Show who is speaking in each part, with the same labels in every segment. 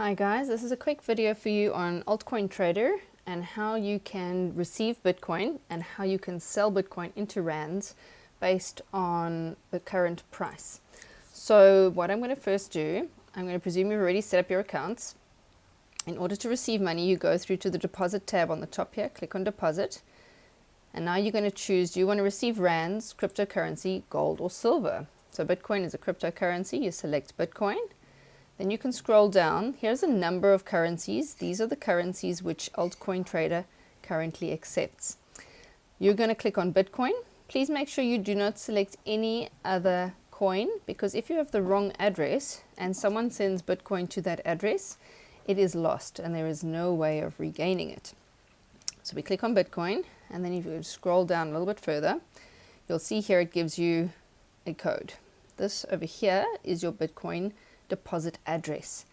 Speaker 1: Hi guys, this is a quick video for you on Altcoin Trader and how you can receive Bitcoin and how you can sell Bitcoin into rands based on the current price. So what I'm going to first do, I'm going to presume you've already set up your accounts. In order to receive money, you go through to the deposit tab on the top here, click on deposit, and now you're going to choose, do you want to receive rands, cryptocurrency, gold or silver? So Bitcoin is a cryptocurrency, you select Bitcoin. Then you can scroll down. Here's a number of currencies. These are the currencies which Altcoin Trader currently accepts. You're going to click on Bitcoin. Please make sure you do not select any other coin, because if you have the wrong address and someone sends Bitcoin to that address, it is lost and there is no way of regaining it. So we click on Bitcoin, and then if you scroll down a little bit further, you'll see here it gives you a code. This over here is your Bitcoin deposit address.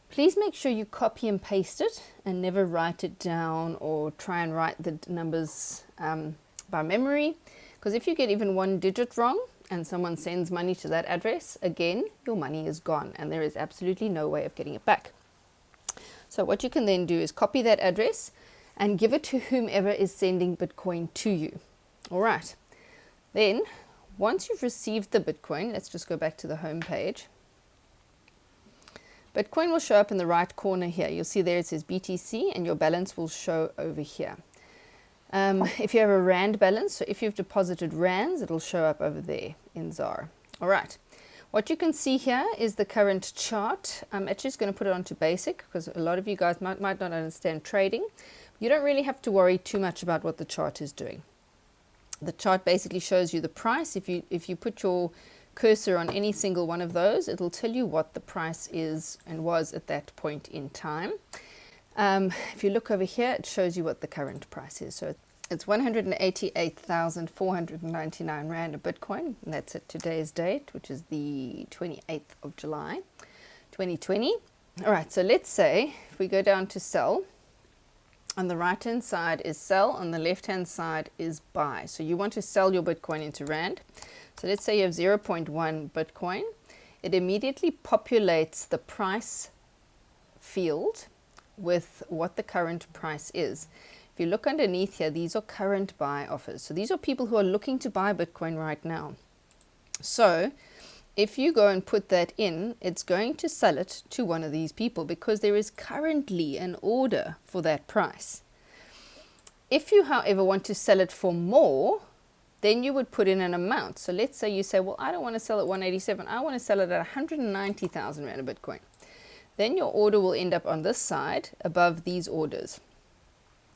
Speaker 1: Please make sure you copy and paste it and never write it down or try and write the numbers by memory, because if you get even one digit wrong and someone sends money to that address, again, your money is gone and there is absolutely no way of getting it back. So what you can then do is copy that address and give it to whomever is sending Bitcoin to you. All right. Then once you've received the Bitcoin, let's just go back to the home page. Bitcoin will show up in the right corner here. You'll see there it says BTC and your balance will show over here. If you have a rand balance, so if you've deposited rands, it'll show up over there in ZAR. All right. What you can see here is the current chart. I'm actually just going to put it onto basic because a lot of you guys might not understand trading. You don't really have to worry too much about what the chart is doing. The chart basically shows you the price. If you put your cursor on any single one of those, it'll tell you what the price is and was at that point in time. If you look over here, it shows you what the current price is. So it's 188,499 Rand a Bitcoin, and that's at today's date, which is the 28th of July, 2020. All right, so let's say if we go down to sell, on the right-hand side is sell, on the left-hand side is buy. So you want to sell your Bitcoin into Rand. So let's say you have 0.1 Bitcoin. It immediately populates the price field with what the current price is. If you look underneath here, these are current buy offers. So these are people who are looking to buy Bitcoin right now. So if you go and put that in, it's going to sell it to one of these people because there is currently an order for that price. If you, however, want to sell it for more, then you would put in an amount. So let's say you say, well, I don't want to sell at 187. I want to sell it at 190,000 Rand a Bitcoin. Then your order will end up on this side above these orders.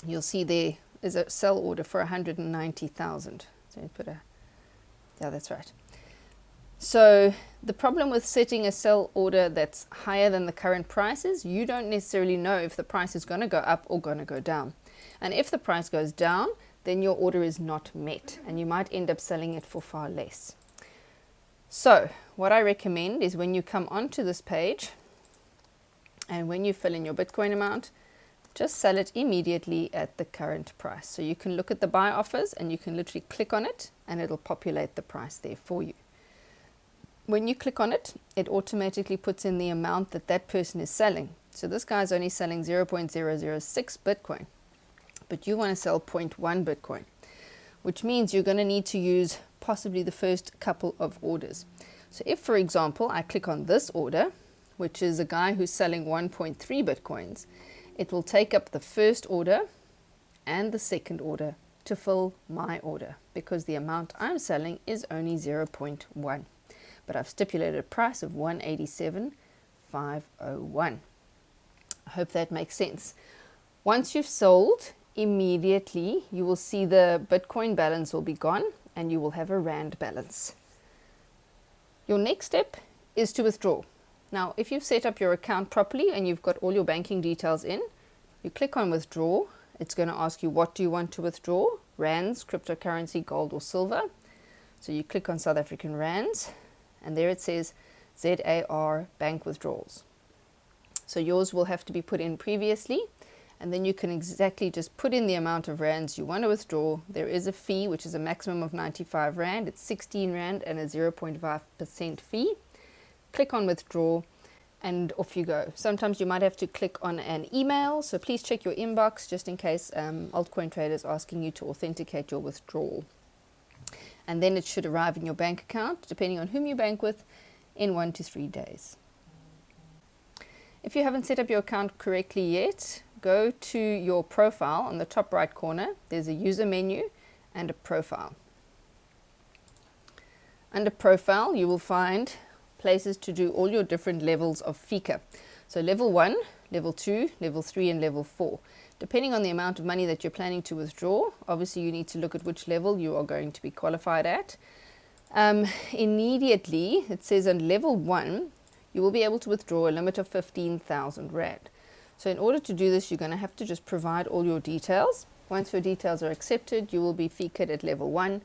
Speaker 1: You'll see there is a sell order for 190,000. So you put a, yeah, that's right. So the problem with setting a sell order that's higher than the current price is you don't necessarily know if the price is going to go up or going to go down. And if the price goes down, then your order is not met and you might end up selling it for far less. So what I recommend is when you come onto this page and when you fill in your Bitcoin amount, just sell it immediately at the current price. So you can look at the buy offers and you can literally click on it and it'll populate the price there for you. When you click on it, it automatically puts in the amount that that person is selling. So this guy's only selling 0.006 Bitcoin. But you want to sell 0.1 Bitcoin, which means you're going to need to use possibly the first couple of orders. So if, for example, I click on this order, which is a guy who's selling 1.3 Bitcoins, it will take up the first order and the second order to fill my order because the amount I'm selling is only 0.1. But I've stipulated a price of 187,501. I hope that makes sense. Once you've sold, immediately you will see the Bitcoin balance will be gone and you will have a Rand balance. Your next step is to withdraw. Now, if you've set up your account properly and you've got all your banking details in, you click on withdraw. It's going to ask you, what do you want to withdraw? Rands, cryptocurrency, gold or silver. So you click on South African Rands and there it says ZAR bank withdrawals. So yours will have to be put in previously. And then you can exactly just put in the amount of rands you want to withdraw. There is a fee, which is a maximum of 95 Rand. It's 16 Rand and a 0.5% fee. Click on withdraw, and off you go. Sometimes you might have to click on an email, so please check your inbox just in case Altcoin Trader is asking you to authenticate your withdrawal. And then it should arrive in your bank account, depending on whom you bank with, in 1 to 3 days. If you haven't set up your account correctly yet, go to your profile on the top right corner. There's a user menu and a profile. Under profile, you will find places to do all your different levels of FICA. So level 1, level 2, level 3, and level 4. Depending on the amount of money that you're planning to withdraw, obviously you need to look at which level you are going to be qualified at. Immediately, it says on level 1, you will be able to withdraw a limit of 15,000 Rand. So in order to do this, you're going to have to just provide all your details. Once your details are accepted, you will be FICA'd at level 1.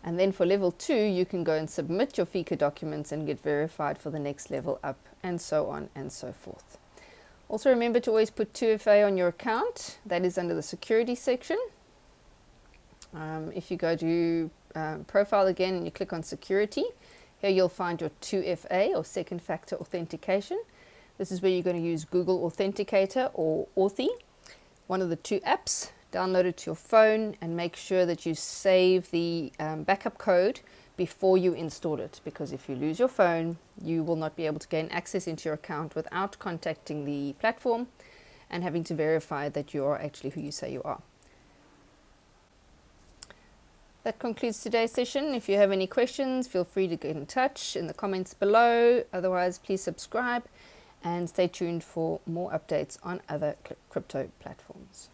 Speaker 1: And then for level 2, you can go and submit your FICA documents and get verified for the next level up, and so on and so forth. Also remember to always put 2FA on your account. That is under the security section. If you go to profile again and you click on security, here you'll find your 2FA or second factor authentication. This is where you're going to use Google Authenticator or Authy, one of the 2 apps. Download it to your phone and make sure that you save the backup code before you install it, because if you lose your phone, you will not be able to gain access into your account without contacting the platform and having to verify that you are actually who you say you are. That concludes today's session. If you have any questions, feel free to get in touch in the comments below. Otherwise, please subscribe and stay tuned for more updates on other crypto platforms.